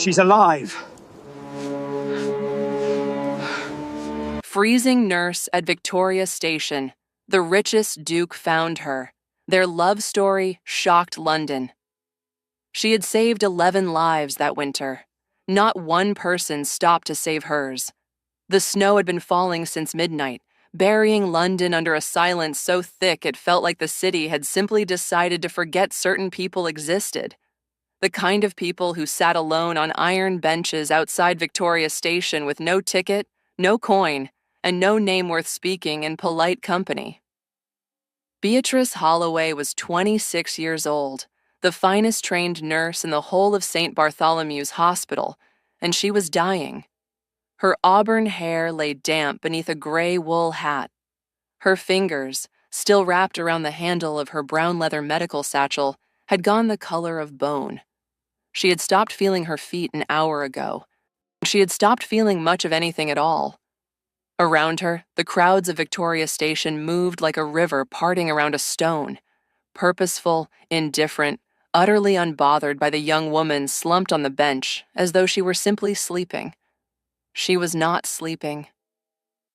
She's alive. Freezing nurse at Victoria Station. The Richest Duke found her. Their love story shocked London. She had saved 11 lives that winter. Not one person stopped to save hers. The snow had been falling since midnight, burying London under a silence so thick it felt like the city had simply decided to forget certain people existed. The kind of people who sat alone on iron benches outside Victoria Station with no ticket, no coin, and no name worth speaking in polite company. Beatrice Holloway was 26 years old, the finest trained nurse in the whole of St. Bartholomew's Hospital, and she was dying. Her auburn hair lay damp beneath a gray wool hat. Her fingers, still wrapped around the handle of her brown leather medical satchel, had gone the color of bone. She had stopped feeling her feet an hour ago. She had stopped feeling much of anything at all. Around her, the crowds of Victoria Station moved like a river parting around a stone, purposeful, indifferent, utterly unbothered by the young woman slumped on the bench as though she were simply sleeping. She was not sleeping.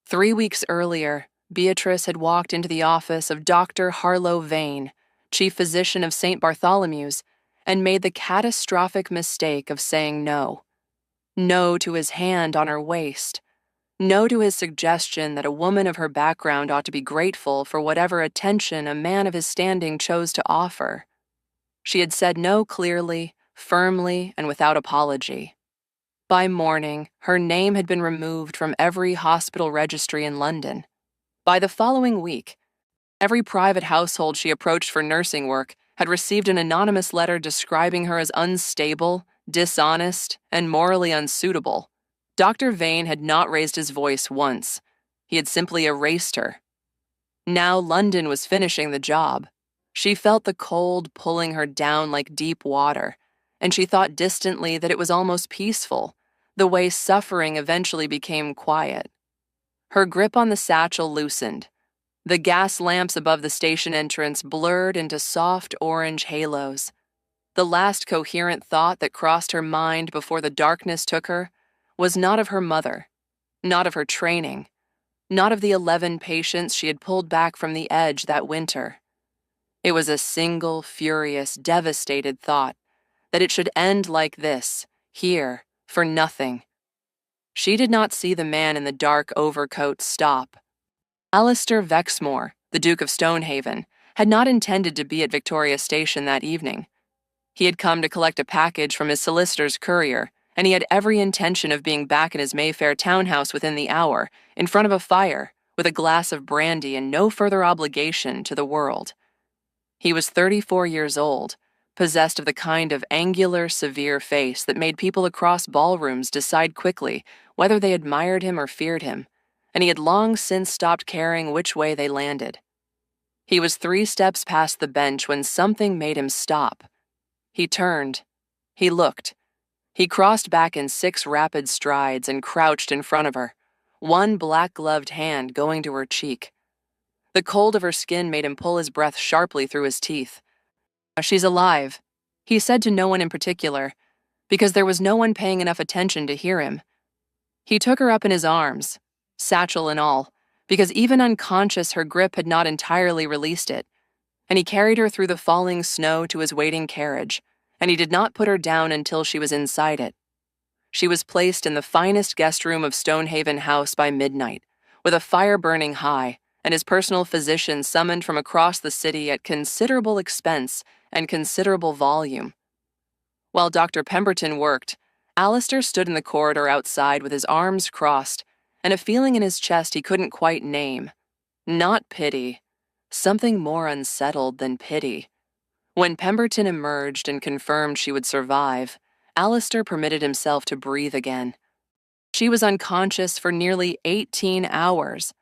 3 weeks earlier, Beatrice had walked into the office of Dr. Harlow Vane, chief physician of St. Bartholomew's, and made the catastrophic mistake of saying no. No to his hand on her waist. No to his suggestion that a woman of her background ought to be grateful for whatever attention a man of his standing chose to offer. She had said no clearly, firmly, and without apology. By morning, her name had been removed from every hospital registry in London. By the following week, every private household she approached for nursing work had received an anonymous letter describing her as unstable, dishonest, and morally unsuitable. Dr. Vane had not raised his voice once. He had simply erased her. Now London was finishing the job. She felt the cold pulling her down like deep water, and she thought distantly that it was almost peaceful, the way suffering eventually became quiet. Her grip on the satchel loosened. The gas lamps above the station entrance blurred into soft orange halos. The last coherent thought that crossed her mind before the darkness took her was not of her mother, not of her training, not of the 11 patients she had pulled back from the edge that winter. It was a single, furious, devastated thought that it should end like this, here, for nothing. She did not see the man in the dark overcoat stop. Alistair Vexmore, the Duke of Stonehaven, had not intended to be at Victoria Station that evening. He had come to collect a package from his solicitor's courier, and he had every intention of being back in his Mayfair townhouse within the hour, in front of a fire, with a glass of brandy and no further obligation to the world. He was 34 years old, possessed of the kind of angular, severe face that made people across ballrooms decide quickly whether they admired him or feared him, and he had long since stopped caring which way they landed. He was 3 steps past the bench when something made him stop. He turned. He looked. He crossed back in 6 rapid strides and crouched in front of her, one black-gloved hand going to her cheek. The cold of her skin made him pull his breath sharply through his teeth. "She's alive," he said to no one in particular, because there was no one paying enough attention to hear him. He took her up in his arms, satchel and all, because even unconscious her grip had not entirely released it, and he carried her through the falling snow to his waiting carriage, and he did not put her down until she was inside it. She was placed in the finest guest room of Stonehaven House by midnight, with a fire burning high, and his personal physician summoned from across the city at considerable expense and considerable volume. While Dr. Pemberton worked, Alistair stood in the corridor outside with his arms crossed and a feeling in his chest he couldn't quite name. Not pity. Something more unsettled than pity. When Pemberton emerged and confirmed she would survive, Alistair permitted himself to breathe again. She was unconscious for nearly 18 hours.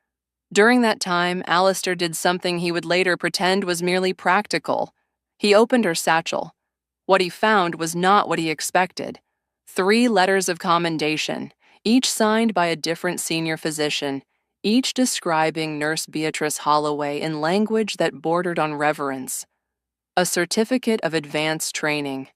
During that time, Alistair did something he would later pretend was merely practical. He opened her satchel. What he found was not what he expected. 3 letters of commendation, each signed by a different senior physician, each describing Nurse Beatrice Holloway in language that bordered on reverence. A certificate of advanced training,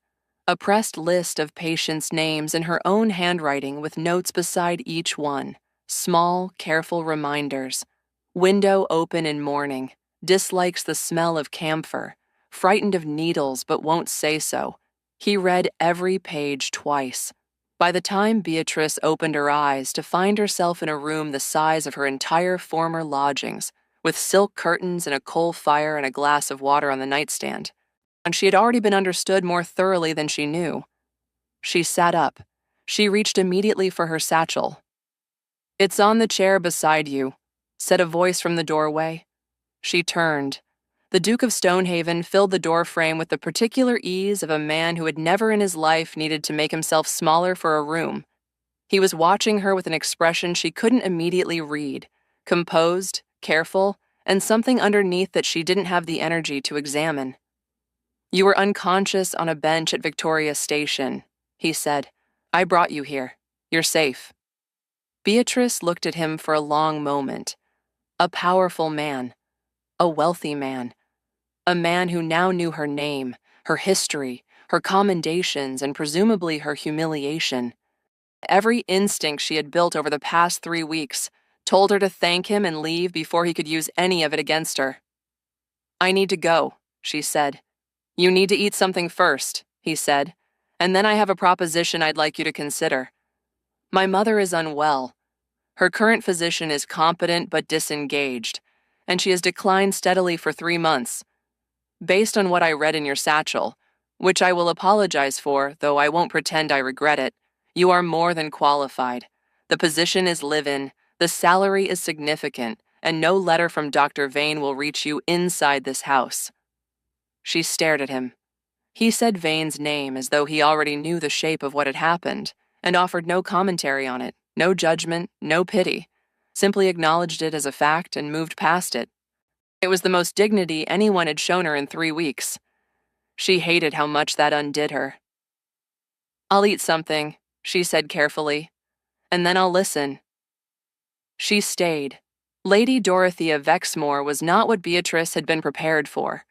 A pressed list of patients' names in her own handwriting with notes beside each one. Small, careful reminders. Window open in morning. Dislikes the smell of camphor. Frightened of needles but won't say so. He read every page twice. By the time Beatrice opened her eyes to find herself in a room the size of her entire former lodgings, with silk curtains and a coal fire and a glass of water on the nightstand, and she had already been understood more thoroughly than she knew. She sat up. She reached immediately for her satchel. "It's on the chair beside you," said a voice from the doorway. She turned. The Duke of Stonehaven filled the doorframe with the particular ease of a man who had never in his life needed to make himself smaller for a room. He was watching her with an expression she couldn't immediately read, composed, careful, and something underneath that she didn't have the energy to examine. "You were unconscious on a bench at Victoria Station," he said. "I brought you here. You're safe." Beatrice looked at him for a long moment. A powerful man. A wealthy man. A man who now knew her name, her history, her commendations, and presumably her humiliation. Every instinct she had built over the past 3 weeks told her to thank him and leave before he could use any of it against her. "I need to go," she said. "You need to eat something first," he said, "and then I have a proposition I'd like you to consider. My mother is unwell. Her current physician is competent but disengaged, and she has declined steadily for 3 months. Based on what I read in your satchel, which I will apologize for, though I won't pretend I regret it, you are more than qualified. The position is live-in, the salary is significant, and no letter from Dr. Vane will reach you inside this house." She stared at him. He said Vane's name as though he already knew the shape of what had happened, and offered no commentary on it, no judgment, no pity, simply acknowledged it as a fact and moved past it. It was the most dignity anyone had shown her in 3 weeks. She hated how much that undid her. "I'll eat something," she said carefully, "and then I'll listen." She stayed. Lady Dorothea Vexmore was not what Beatrice had been prepared for.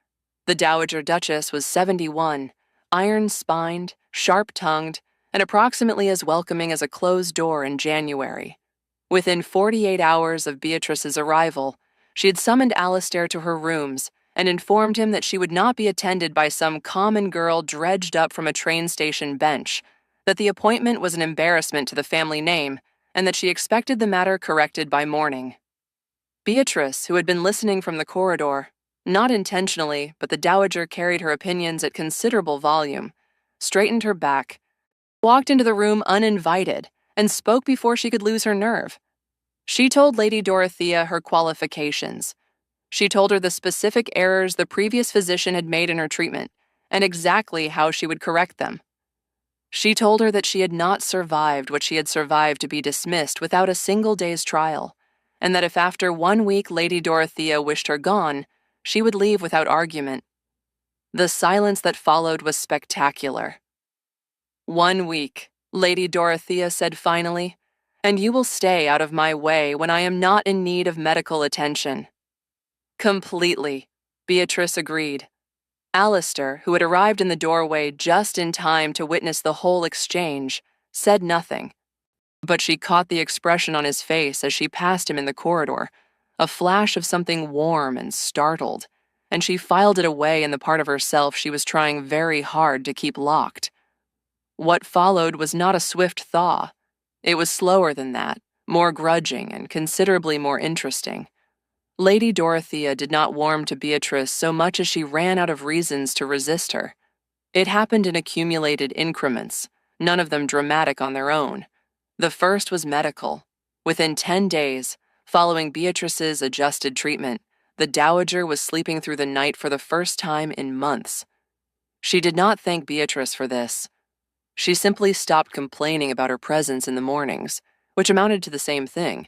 The Dowager Duchess was 71, iron-spined, sharp-tongued, and approximately as welcoming as a closed door in January. Within 48 hours of Beatrice's arrival, she had summoned Alistair to her rooms and informed him that she would not be attended by some common girl dredged up from a train station bench, that the appointment was an embarrassment to the family name, and that she expected the matter corrected by morning. Beatrice, who had been listening from the corridor, not intentionally, but the Dowager carried her opinions at considerable volume, straightened her back, walked into the room uninvited, and spoke before she could lose her nerve. She told Lady Dorothea her qualifications. She told her the specific errors the previous physician had made in her treatment, and exactly how she would correct them. She told her that she had not survived what she had survived to be dismissed without a single day's trial, and that if after 1 week Lady Dorothea wished her gone, she would leave without argument. The silence that followed was spectacular. "1 week," Lady Dorothea said finally, "and you will stay out of my way when I am not in need of medical attention." "Completely," Beatrice agreed. Alistair, who had arrived in the doorway just in time to witness the whole exchange, said nothing. But she caught the expression on his face as she passed him in the corridor, a flash of something warm and startled, and she filed it away in the part of herself she was trying very hard to keep locked. What followed was not a swift thaw. It was slower than that, more grudging and considerably more interesting. Lady Dorothea did not warm to Beatrice so much as she ran out of reasons to resist her. It happened in accumulated increments, none of them dramatic on their own. The first was medical. Within 10 days, following Beatrice's adjusted treatment, the Dowager was sleeping through the night for the first time in months. She did not thank Beatrice for this. She simply stopped complaining about her presence in the mornings, which amounted to the same thing.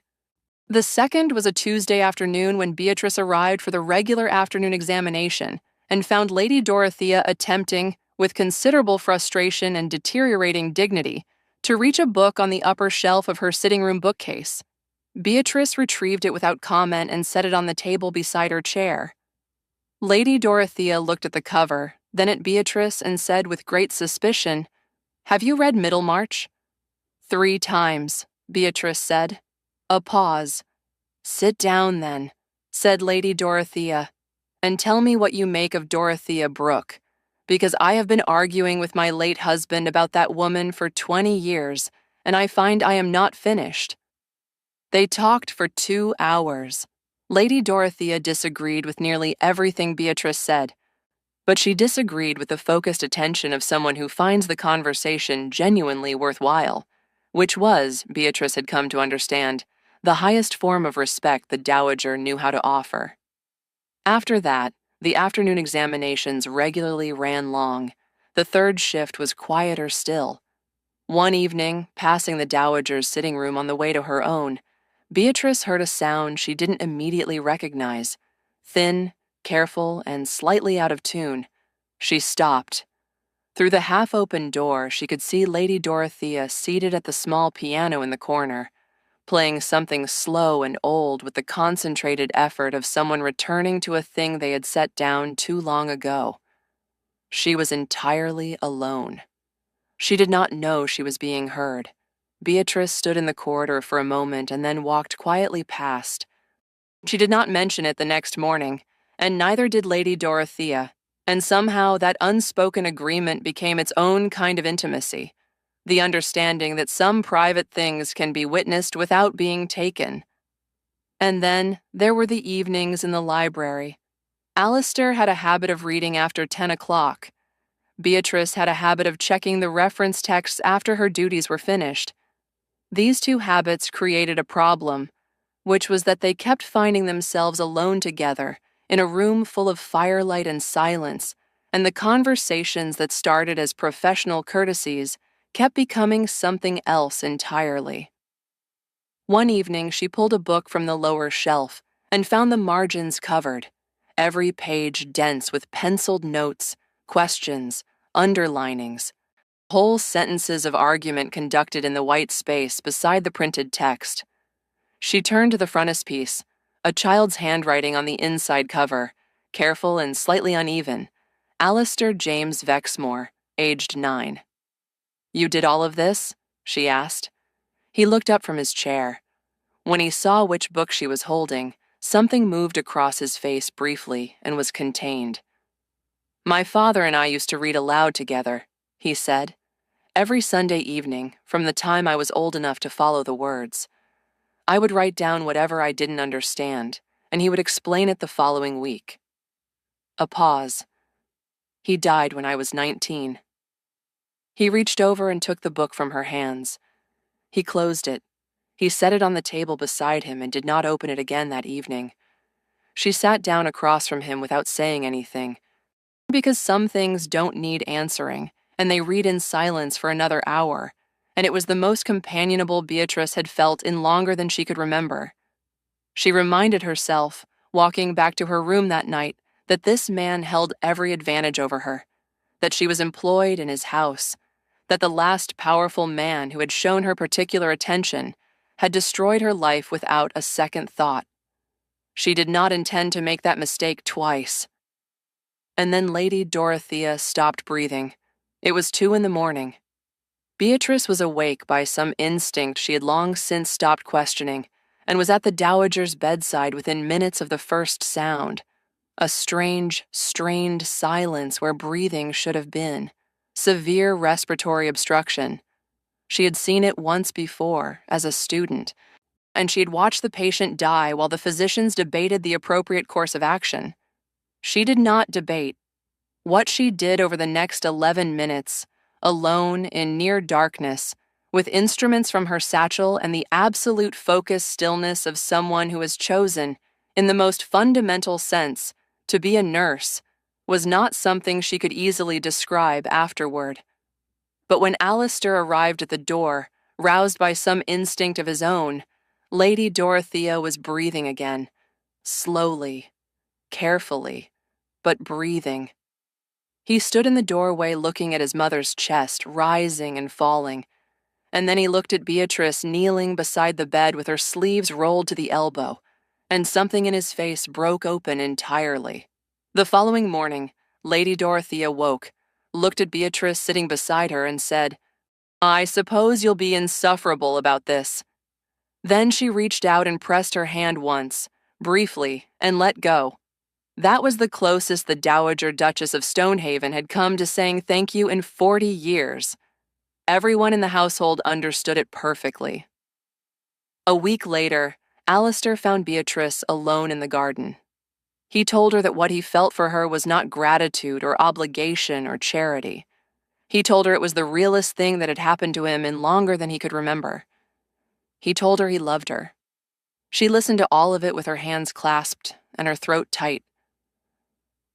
The second was a Tuesday afternoon when Beatrice arrived for the regular afternoon examination and found Lady Dorothea attempting, with considerable frustration and deteriorating dignity, to reach a book on the upper shelf of her sitting room bookcase. Beatrice retrieved it without comment and set it on the table beside her chair. Lady Dorothea looked at the cover, then at Beatrice and said with great suspicion, "Have you read Middlemarch?" "3 times," Beatrice said. A pause. "Sit down, then," said Lady Dorothea, "and tell me what you make of Dorothea Brooke, because I have been arguing with my late husband about that woman for 20 years, and I find I am not finished." They talked for 2 hours. Lady Dorothea disagreed with nearly everything Beatrice said, but she disagreed with the focused attention of someone who finds the conversation genuinely worthwhile, which was, Beatrice had come to understand, the highest form of respect the dowager knew how to offer. After that, the afternoon examinations regularly ran long. The third shift was quieter still. One evening, passing the dowager's sitting room on the way to her own, Beatrice heard a sound she didn't immediately recognize. Thin, careful, and slightly out of tune. She stopped. Through the half-open door, she could see Lady Dorothea seated at the small piano in the corner, playing something slow and old with the concentrated effort of someone returning to a thing they had set down too long ago. She was entirely alone. She did not know she was being heard. Beatrice stood in the corridor for a moment and then walked quietly past. She did not mention it the next morning, and neither did Lady Dorothea, and somehow that unspoken agreement became its own kind of intimacy, the understanding that some private things can be witnessed without being taken. And then there were the evenings in the library. Alistair had a habit of reading after 10 o'clock. Beatrice had a habit of checking the reference texts after her duties were finished. These 2 habits created a problem, which was that they kept finding themselves alone together in a room full of firelight and silence, and the conversations that started as professional courtesies kept becoming something else entirely. One evening, she pulled a book from the lower shelf and found the margins covered, every page dense with penciled notes, questions, underlinings, whole sentences of argument conducted in the white space beside the printed text. She turned to the frontispiece, a child's handwriting on the inside cover, careful and slightly uneven. Alistair James Vexmore, aged 9. "You did all of this?" she asked. He looked up from his chair. When he saw which book she was holding, something moved across his face briefly and was contained. "My father and I used to read aloud together," he said, "every Sunday evening from the time I was old enough to follow the words. I would write down whatever I didn't understand, and he would explain it the following week." A pause. "He died when I was 19. He reached over and took the book from her hands. He closed it. He set it on the table beside him and did not open it again that evening. She sat down across from him without saying anything, because some things don't need answering, and they read in silence for another hour, and it was the most companionable Beatrice had felt in longer than she could remember. She reminded herself, walking back to her room that night, that this man held every advantage over her, that she was employed in his house, that the last powerful man who had shown her particular attention had destroyed her life without a second thought. She did not intend to make that mistake twice. And then Lady Dorothea stopped breathing. It was 2 a.m. Beatrice was awake by some instinct she had long since stopped questioning, and was at the dowager's bedside within minutes of the first sound. A strange, strained silence where breathing should have been. Severe respiratory obstruction. She had seen it once before, as a student, and she had watched the patient die while the physicians debated the appropriate course of action. She did not debate. What she did over the next 11 minutes, alone in near darkness, with instruments from her satchel and the absolute focused stillness of someone who has chosen, in the most fundamental sense, to be a nurse, was not something she could easily describe afterward. But when Alistair arrived at the door, roused by some instinct of his own, Lady Dorothea was breathing again, slowly, carefully, but breathing. He stood in the doorway looking at his mother's chest rising and falling, and then he looked at Beatrice kneeling beside the bed with her sleeves rolled to the elbow, and something in his face broke open entirely. The following morning, Lady Dorothea woke, looked at Beatrice sitting beside her, and said, "I suppose you'll be insufferable about this." Then she reached out and pressed her hand once, briefly, and let go. That was the closest the Dowager Duchess of Stonehaven had come to saying thank you in 40 years. Everyone in the household understood it perfectly. A week later, Alistair found Beatrice alone in the garden. He told her that what he felt for her was not gratitude or obligation or charity. He told her it was the realest thing that had happened to him in longer than he could remember. He told her he loved her. She listened to all of it with her hands clasped and her throat tight.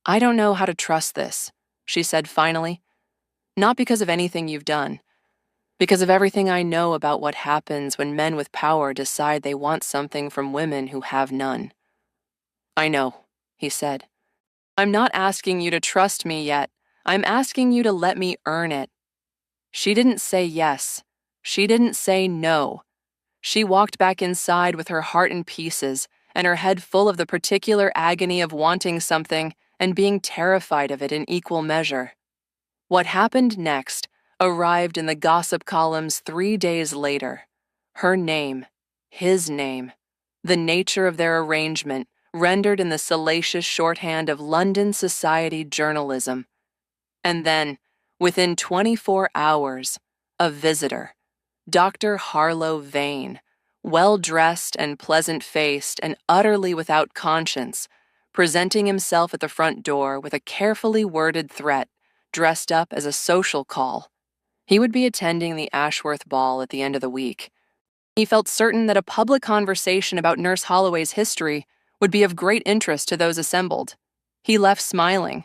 "I don't know how to trust this," she said finally. "Not because of anything you've done. Because of everything I know about what happens when men with power decide they want something from women who have none." "I know," he said. "I'm not asking you to trust me yet. I'm asking you to let me earn it." She didn't say yes. She didn't say no. She walked back inside with her heart in pieces and her head full of the particular agony of wanting something and being terrified of it in equal measure. What happened next arrived in the gossip columns 3 days later. Her name, his name, the nature of their arrangement rendered in the salacious shorthand of London society journalism. And then, within 24 hours, a visitor, Dr. Harlow Vane, well-dressed and pleasant-faced and utterly without conscience, presenting himself at the front door with a carefully worded threat, dressed up as a social call. He would be attending the Ashworth ball at the end of the week. He felt certain that a public conversation about Nurse Holloway's history would be of great interest to those assembled. He left smiling.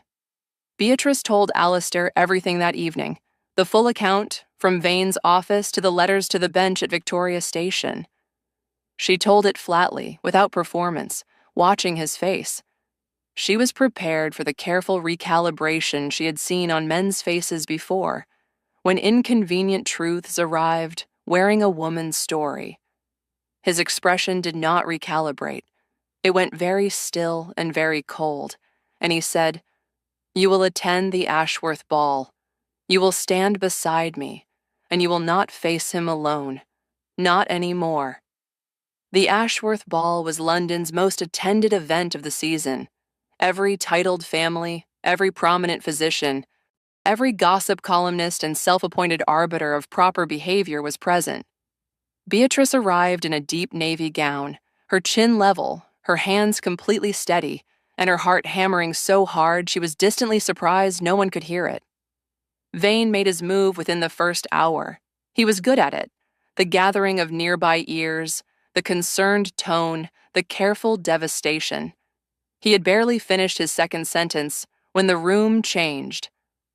Beatrice told Alistair everything that evening, the full account, from Vane's office to the letters to the bench at Victoria Station. She told it flatly, without performance, watching his face. She was prepared for the careful recalibration she had seen on men's faces before, when inconvenient truths arrived, wearing a woman's story. His expression did not recalibrate. It went very still and very cold, and he said, "You will attend the Ashworth ball. You will stand beside me, and you will not face him alone. Not any more." The Ashworth ball was London's most attended event of the season. Every titled family, every prominent physician, every gossip columnist and self-appointed arbiter of proper behavior was present. Beatrice arrived in a deep navy gown, her chin level, her hands completely steady, and her heart hammering so hard she was distantly surprised no one could hear it. Vane made his move within the first hour. He was good at it. The gathering of nearby ears, the concerned tone, the careful devastation. He had barely finished his second sentence when the room changed.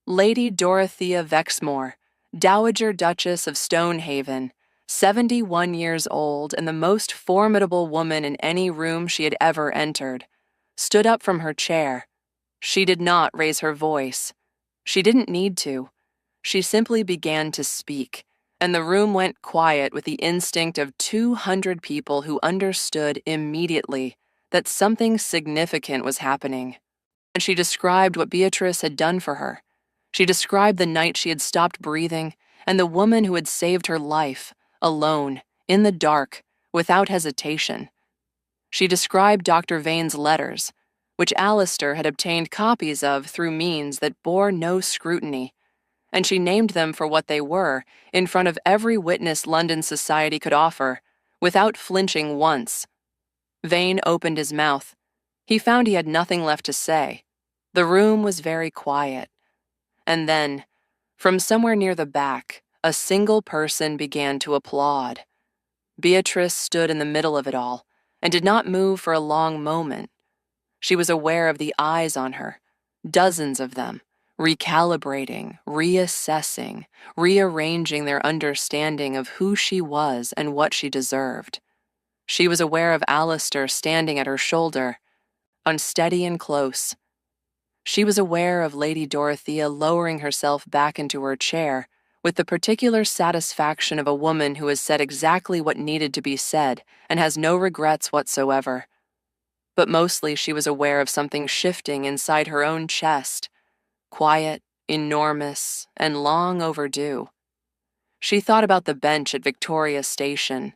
Lady Dorothea Vexmore, Dowager Duchess of Stonehaven, 71 years old and the most formidable woman in any room she had ever entered, stood up from her chair. She did not raise her voice. She didn't need to. She simply began to speak, and the room went quiet with the instinct of 200 people who understood immediately that something significant was happening. And she described what Beatrice had done for her. She described the night she had stopped breathing and the woman who had saved her life, alone, in the dark, without hesitation. She described Dr. Vane's letters, which Alistair had obtained copies of through means that bore no scrutiny, and she named them for what they were in front of every witness London society could offer, without flinching once. Vane opened his mouth. He found he had nothing left to say. The room was very quiet. And then, from somewhere near the back, a single person began to applaud. Beatrice stood in the middle of it all and did not move for a long moment. She was aware of the eyes on her, dozens of them, recalibrating, reassessing, rearranging their understanding of who she was and what she deserved. She was aware of Alistair standing at her shoulder, unsteady and close. She was aware of Lady Dorothea lowering herself back into her chair with the particular satisfaction of a woman who has said exactly what needed to be said and has no regrets whatsoever. But mostly she was aware of something shifting inside her own chest, quiet, enormous, and long overdue. She thought about the bench at Victoria Station,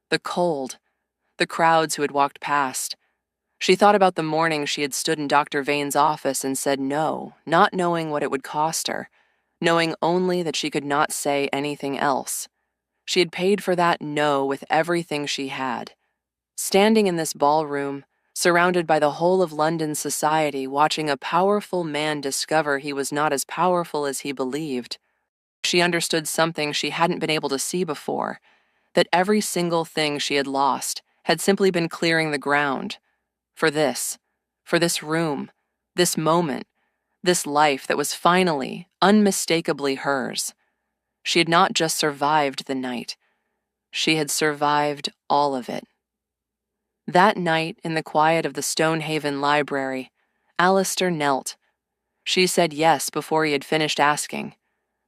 the cold, the crowds who had walked past. She thought about the morning she had stood in Dr. Vane's office and said no, not knowing what it would cost her, knowing only that she could not say anything else. She had paid for that no with everything she had. Standing in this ballroom, surrounded by the whole of London society, watching a powerful man discover he was not as powerful as he believed, she understood something she hadn't been able to see before, that every single thing she had lost had simply been clearing the ground. For this room, this moment, this life that was finally, unmistakably hers. She had not just survived the night. She had survived all of it. That night, in the quiet of the Stonehaven Library, Alistair knelt. She said yes before he had finished asking.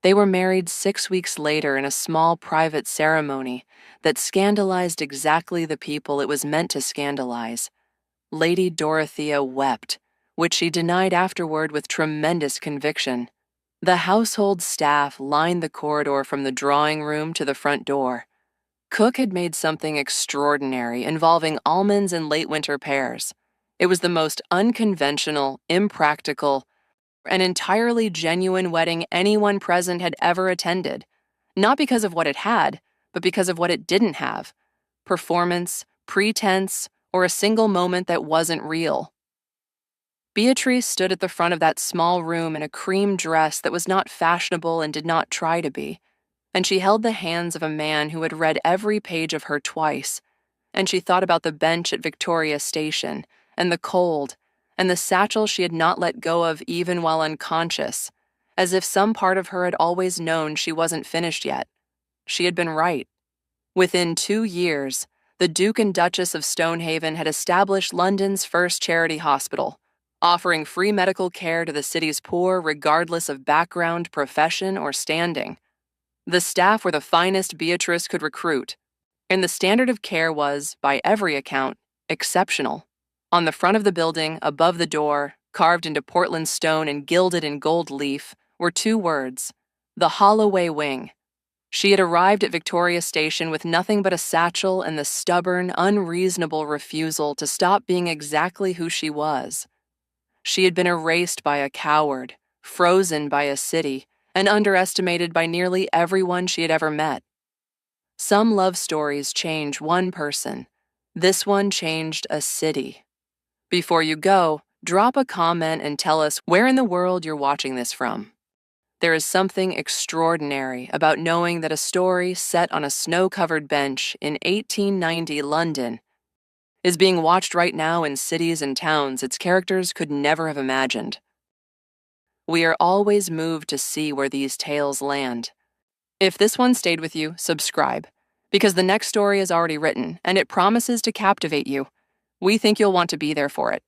They were married 6 weeks later in a small private ceremony that scandalized exactly the people it was meant to scandalize. Lady Dorothea wept, which she denied afterward with tremendous conviction. The household staff lined the corridor from the drawing room to the front door. Cook had made something extraordinary involving almonds and late winter pears. It was the most unconventional, impractical, and entirely genuine wedding anyone present had ever attended, not because of what it had, but because of what it didn't have: performance, pretense, or a single moment that wasn't real. Beatrice stood at the front of that small room in a cream dress that was not fashionable and did not try to be, and she held the hands of a man who had read every page of her twice, and she thought about the bench at Victoria Station, and the cold, and the satchel she had not let go of even while unconscious, as if some part of her had always known she wasn't finished yet. She had been right. Within 2 years, the Duke and Duchess of Stonehaven had established London's first charity hospital, offering free medical care to the city's poor regardless of background, profession, or standing. The staff were the finest Beatrice could recruit, and the standard of care was, by every account, exceptional. On the front of the building, above the door, carved into Portland stone and gilded in gold leaf, were 2 words: the Holloway Wing. She had arrived at Victoria Station with nothing but a satchel and the stubborn, unreasonable refusal to stop being exactly who she was. She had been erased by a coward, frozen by a city, and underestimated by nearly everyone she had ever met. Some love stories change one person. This one changed a city. Before you go, drop a comment and tell us where in the world you're watching this from. There is something extraordinary about knowing that a story set on a snow-covered bench in 1890 London is being watched right now in cities and towns its characters could never have imagined. We are always moved to see where these tales land. If this one stayed with you, subscribe, because the next story is already written and it promises to captivate you. We think you'll want to be there for it.